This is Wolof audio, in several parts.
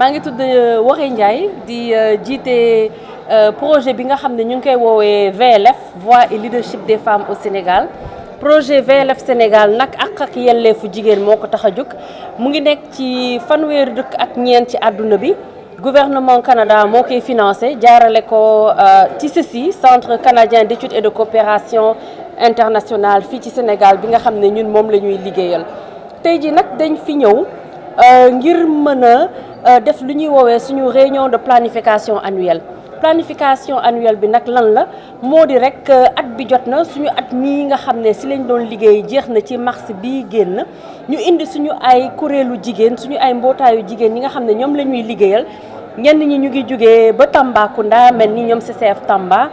maa ngi tudd Woré Ndiaye di jiite projet bi nga xam ne ñu ngi koy woowee VLF voix et leadership des femmes au Sénégal. projet VLF Sénégal nag ak yelleefu jigéen moo ko tax a jóg mu ngi nekk ci fanweeri dëkk ak ñeent ci àdduna bi. gouvernement Canada moo koy financé jaarale ko ci CECI centre canadien d'études et de coopération internationale fii ci Sénégal bi nga xam ne ñun moom la ñuy liggéeyal. tey ji nag dañ fi ñëw ngir mën a def lu ñuy woowee suñu réunion de planification annuelle bi nag lan la moo di rek at bi jot na suñu at mii nga xam ne si lañ doon liggéey jeex na ci mars bii génn ñu indi suñu ay kuréelu jigéen suñu ay mbootaayu jigéen ñi nga xam ne ñoom la ñuy liggéeyal ñenn ñi ñu ngi jugee ba Tambacounda mel ni ñoom CCF Tamba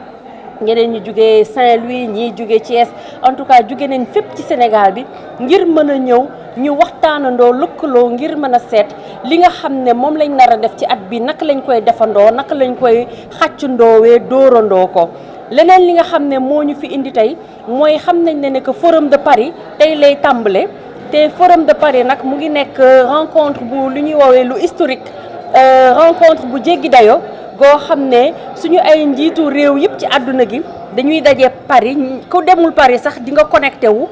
ñeneen ñi jugee Saint-Louis ñii jugee Thiès en tout cas jugee nañ fépp ci Sénégal bi ngir mën a ñëw ñu waxtaanandoo lëkkaloo ngir mën a seet li nga xam ne moom lañ nar a def ci at bi naka lañ koy defandoo naka lañ koy xàccandoowee dóorandoo ko. leneen li nga xam ne moo ñu fi indi tey mooy xam nañ ne que Forum de Paris tey lay tàmbale te Forum de Paris nag mu ngi nekk rencontre bu lu ñuy woowee lu historique rencontre bu jéggi dayo goo xam ne suñu ay njiitu réew yëpp ci àdduna gi dañuy daje Paris ku demul Paris sax di nga connecté wu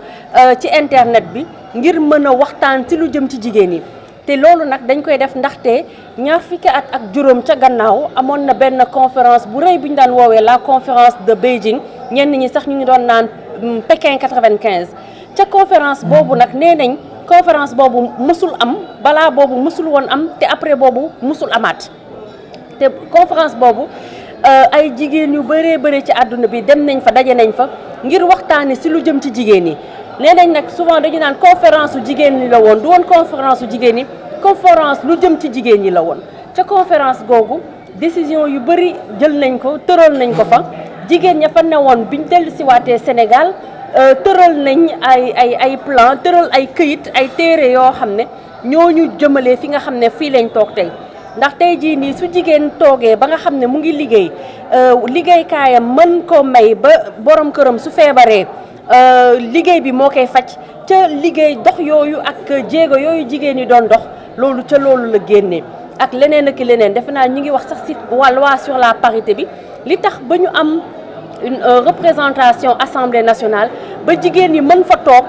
ci internet bi ngir mën a waxtaan ci lu jëm ci jigéen yi. te loolu nag dañ koy def ndaxte ñaar fukki at ak juróom ca gannaaw amoon na benn conférence bu rëy bu ñu daan woowee la conférence de Beijing ñenn ñi sax ñu ngi doon naan Pékin 95 ca conférence boobu nag nee nañ conférence boobu mësul am balaa boobu mësul woon am te après boobu mësul amaat te conférence boobu ay jigéen yu bëree bëri ci àdduna bi dem nañ fa daje nañ fa ngir waxtaane si lu jëm ci jigéen yi. nee nañ nag souvent dañu naan conférence su jigéen ñi la woon du woon conférence su jigéen ñi conférence lu jëm ci jigéen ñi la woon ca conférence googu décision yu bëri jël nañ ko tëral nañ ko fa jigéen ña fa newoon biñ dellu siwaatee Sénégal tëral nañ ay plan tëral ay këyit ay téere yoo xam ne ñooñu jëmalee fi nga xam ne fii lañ toog tey ndax tey jii nii su jigéen toogee ba nga xam ne mu ngi liggéey liggéeykaayam mën ko may ba borom këram su feebaree liggéey bi moo koy faj ca liggéey dox yooyu ak jéego yooyu jigéen ñi doon dox loolu ca loolu la génnee ak leneen ak leneen defe naa ñu ngi wax sax ci loi sur la parité bi li tax ba ñu am une représentation assemblée nationale ba jigéen ñi mën fa toog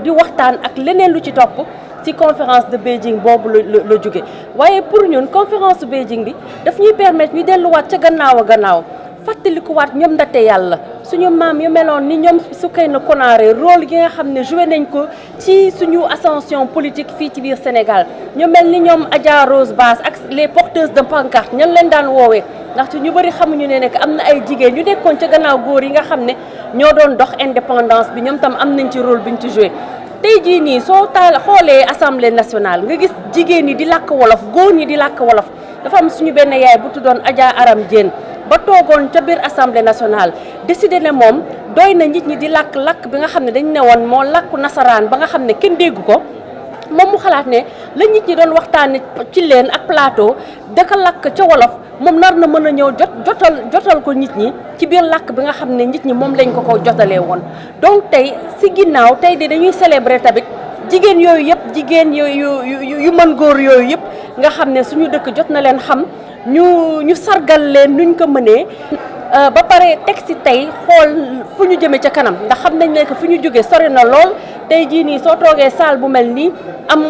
di waxtaan ak leneen lu ci topp ci conférence de Beijing boobu la jóge waaye pour ñun conférence de Beijing bi daf ñuy permettre ñu delluwaat ca gannaaw a gannaaw fàttalikuwaat ñoom ndate yàlla suñu maam yu meloon ni ñoom Soukeyna Konaré rôle yi nga xam ne joué nañ ko ci suñu ascension politique fii ci biir Sénégal ñu mel ni ñoom Adja Rose Bass ak les porteuses de pancarte ñan leen daan woowee ndaxte ñu bëri xamuñu ne nekk am na ay jigéen ñu nekkoon ca gannaaw góor yi nga xam ne ñoo doon dox indépendance bi ñoom tam am nañ ci rôle bi ñu ci joué. tey jii nii soo xoolee assemblée nationale nga gis jigéen ñi di làkk wolof góor ñi di làkk wolof dafa am suñu benn yaay bu tuddoon Adja Aram Diène ba toogoon ca biir assemblée nationale décidé ne moom doy na nit ñi di làkk bi nga xam ne dañ ne woon moo làkku nasaraan ba nga xam ne kenn déggu ko moom mu xalaat ne la nit ñi doon waxtaane ci leen ak plateau daka làkk ca wolof moom nar na mën a ñëw jotal ko nit ñi ci biir làkk bi nga xam ne nit ñi moom lañ ko jotalee woon. donc tey si ginnaaw tey de dañuy célébrer tamit jigéen yooyu yëpp jigéen yu mën góor yooyu yëpp nga xam ne suñu dëkk jot na leen xam ñu sargal leen nuñ ko mënee ba pare teg si tey xool fu ñu jëmee ca kanam ndax xam nañ ne que fu ñu jógee sori na lool tey jii nii soo toogee salle bu mel nii am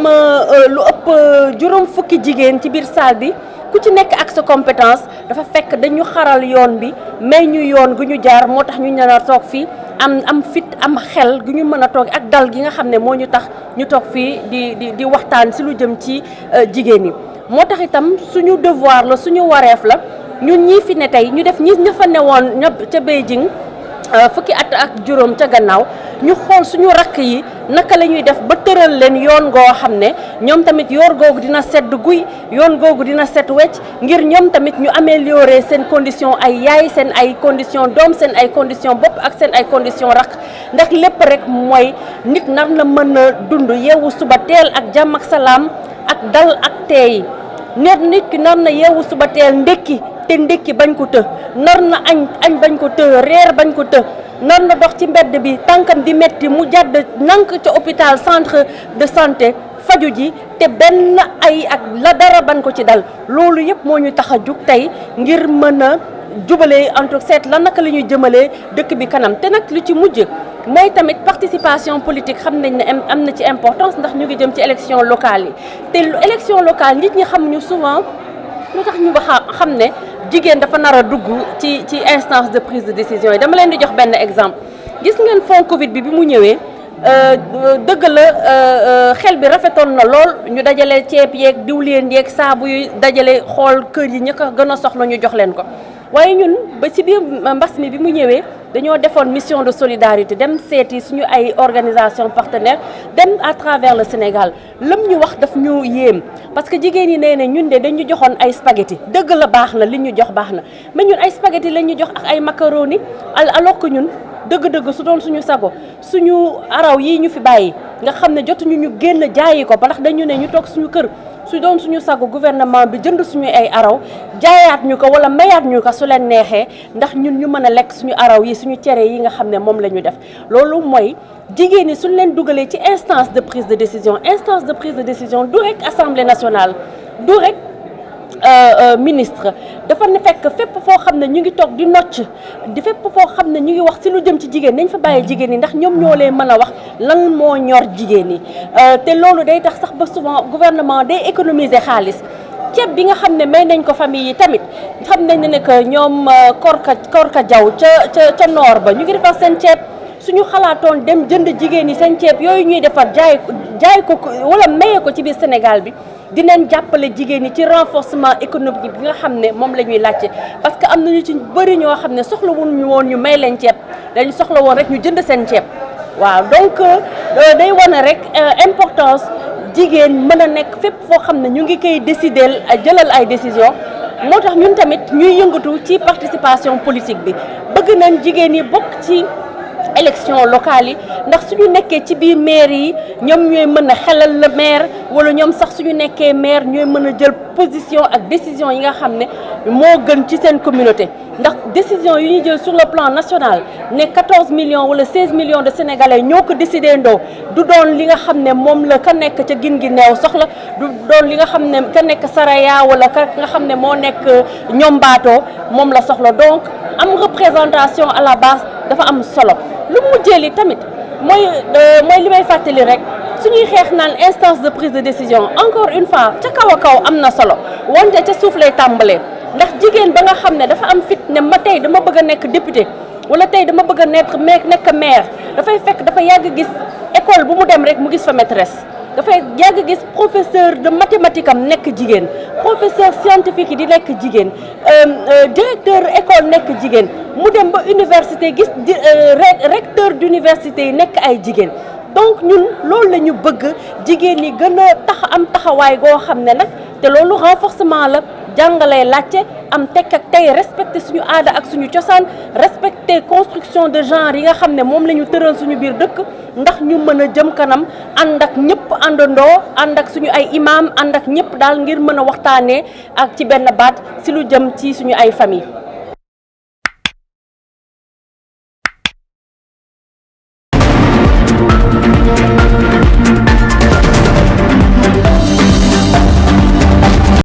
lu ëpp juróom fukki jigéen ci biir salle bi ku ci nekk ak sa compétence dafa fekk dañu xaral yoon bi may ñu yoon gu ñu jaar moo tax ñu mën a toog fii am fit am xel gu ñu mën a toog ak dal gi nga xam ne moo ñu tax ñu toog fii di waxtaan si lu jëm ci jigéen ñi. moo tax itam suñu devoir la suñu wareef la ñun ñii fi ne tey ñu def ñi ña fa newoon ñëpp ca Beijing fukki at ak juróom ca gannaaw ñu xool suñu rakk yi naka la ñuy def ba tëral leen yoon goo xam ne ñoom tamit yoon googu dina sedd guy yoon googu dina set wecc ngir ñoom tamit ñu améliorer seen condition ay yaay seen ay condition doom seen ay condition bopp ak seen ay condition rakk ndax lépp rek mooy nit nar na mën a dund yeewu suba teel ak jàmm ak salaam ak dal ak teey nit ki nar na yeewu suba teel ndekki te ndekki bañ ko të nar na añ bañ ko të reer bañ ko të nar na dox ci mbedd bi tànkam di metti mu jàdd nank ca hôpital centre de santé faju ji te benn ay ak la dara ban ko ci dal loolu yëpp moo ñu tax a jug tey ngir mën a jubalee entre seet la naka la ñuy jëmalee dëkk bi kanam te nag lu ci mujj mooy tamit participation politique xam nañ ne am na ci importance ndax ñu ngi jëm ci élection locale yi te élection locale nit ñi xamuñu souvent lu tax ñu xam ne jigéen dafa nar a dugg ci instance de prise de décision yi dama leen di jox benn exemple gis ngeen fond Covid bi mu ñëwee dëgg la xel bi rafetoon na lool ñu dajale ceeb yeeg diwlin yeeg saabu yu dajale xool kër yi ñi ko gën a soxla ñu jox leen ko waaye ñun ba ci biir mbas mi bi mu ñëwee dañoo defoon mission de solidarité dem seeti suñu ay organisation partenaire dem à travers le Sénégal lam ñu wax daf ñu yéem parce que jigéen ñi nee na ñun de dañu joxoon ay spaghetti dëgg la baax na li ñu jox baax na mais ñun ay spaghetti lañ ñu jox ak ay macaroni alors que ñun dëgg-dëgg su doon suñu sago suñu araw yi ñu fi bàyyi nga xam ne jotuñu ñu génn jaayi ko ba ndax dañu ne ñu toog suñu kër su doon suñu sago gouvernement bi jënd suñu ay araw jaayaat ñu ko wala mayaat ñu ko su leen neexee ndax ñun ñu mën a lekk suñu araw yi suñu cere yi nga xam ne moom la ñu def loolu mooy jigéen ñi suñu leen dugalee ci instance de prise de décision du rek assemblée nationale du rek ministre dafa ne fekk fépp foo xam ne ñu ngi toog di nocc di fépp foo xam ne ñu ngi wax ci lu jëm ci jigéen nañ fa bàyyi jigéen ñi ndax ñoom ñoo leen mën a wax lan moo ñor jigéen ñi te loolu day tax sax ba souvent gouvernement day économiser xaalis ceeb bi nga xam ne may nañ ko famille yi tamit xam nañ ne que ñoom korka jaw ca noor ba ñu ngi defar seen ceeb suñu xalaatoon dem jënd jigéen ñi seen ceeb yooyu ñuy defar jaay ko wala maye ko ci biir Sénégal bi dinañ jàppale jigéen ñi ci renforcement économique bi nga xam ne moom la ñuy laajte parce que am nañu ci bëri ñoo xam ne soxla woon ñu may leen ceeb dañu soxla woon rek ñu jënd seen ceeb waaw donc day wane rek importance jigéen mën a nekk fépp foo xam ne ñu ngi koy décider jëlal ay décision moo tax ñun tamit ñuy yëngatu ci participation politique bi bëgg nañ jigéen ñi bokk ci élection locale yi ndax suñu nekkee ci biir maire yi ñoom ñooy mën a xelal la maire wala ñoom sax suñu nekkee maire ñooy mën a jël position ak décision yi nga xam ne moo gën ci seen communauté ndax décision yu ñu jël sur le plan national ne 14 millions wala 16 millions de sénégalais ñoo ko décidé ndoo du doon li nga xam ne moom la ka nekk ca gin gi neew soxla du doon li nga xam ne ka nekk Saraya wala ka nga xam ne moo nekk ñombaatoo moom la soxla donc am représentation à la base dafa am solo lu mujjee li tamit mooy li may fàttali rek suñuy xeex naan instance de prise de décision encore une fois ca kaw a kaw am na solo wante ca suuf lay tàmbalee ndax jigéen ba nga xam ne dafa am fit ne ma tey dama bëgg a nekk député wala tey dama bëgg a nekk maire dafay fekk dafa yàgg gis école bu mu dem rek mu gis fa maîtresse dafay yàgg gis professeur de mathématique am nekk jigéen professeur scientifique yi di nekk jigéen directeur école nekk jigéen mu dem ba université gis recteur d'université yi nekk ay jigéen donc ñun loolu la ñu bëgg jigéen ñi gën a am taxawaay goo xam ne nag te loolu renforcement la jàngalee laajte am tekk ak tey respecté suñu aada ak suñu cosaan respecté construction de genre yi nga xam ne moom la ñu tëral suñu biir dëkk ndax ñu mën a jëm kanam ànd ak ñëpp àndandoo ànd ak suñu ay imam ànd ak ñëpp daal ngir mën a waxtaanee ak ci benn baat si lu jëm ci suñu ay famille